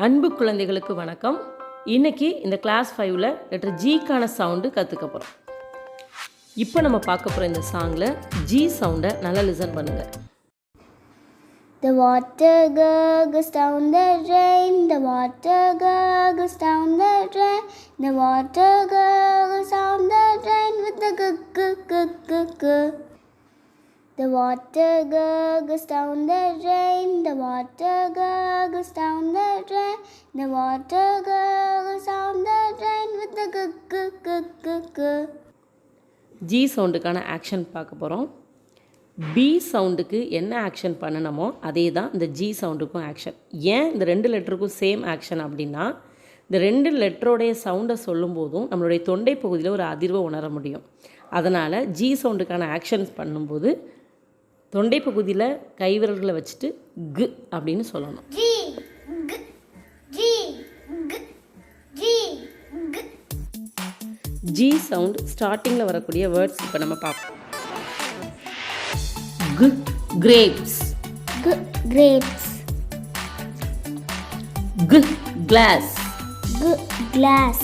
அன்பு குழந்தைகளுக்கு வணக்கம். இன்னைக்கு இந்த கிளாஸ் 5ல் லெட்டர் ஜிக்கான சவுண்டு கற்றுக்க போகிறோம். இப்போ நம்ம பார்க்க போகிற இந்த சாங்கில் ஜி சவுண்டை நல்லா லிசன் பண்ணுங்கள். The water gurgles down the drain, the water gurgles down the drain, the water gurgles down the drain with the gurgle. The water gurgles down the drain, the water gurgles down the drain, the water gurgles down the drain with the gurgle. G சவுண்டுக்கான action பார்க்க போகிறோம். B சவுண்டுக்கு என்ன action பண்ணணுமோ அதே தான் இந்த G சவுண்டுக்கும் action. ஏன் இந்த ரெண்டு லெட்டருக்கும் சேம் ஆக்ஷன் அப்படின்னா, இந்த ரெண்டு லெட்டரோடைய சவுண்டை சொல்லும்போதும் நம்மளுடைய தொண்டை பகுதியில் ஒரு அதிர்வை உணர முடியும். அதனால் ஜி சவுண்டுக்கான ஆக்ஷன்ஸ் பண்ணும்போது தொண்டை பகுதியில் கைவிரல்களை வச்சுட்டு கு அப்படின்னு சொல்லணும். ஜி சவுண்ட் ஸ்டார்டிங்கில் வரக்கூடிய வேர்ட்ஸ் இப்போ நம்ம பார்ப்போம். கு கிரேப்ஸ், G grapes, கு கிளாஸ், G glass,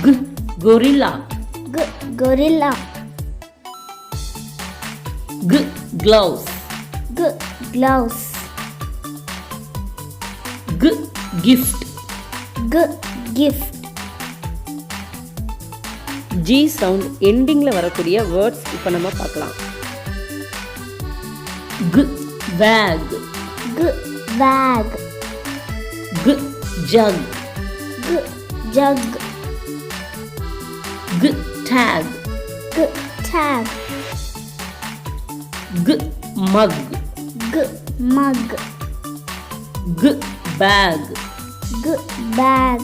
கு கொரில்லா, G gorilla, கு க்ளவுஸ், G gloves, கு gift. G gift. G sound எண்டிங்கில் வரக்கூடிய வேர்ட்ஸ் இப்போ நம்ம பார்க்கலாம். கு பேக், G bag, கு ஜக், G jug, கு டேக், G tag, கு மக், G mug, கு பேக், G bag.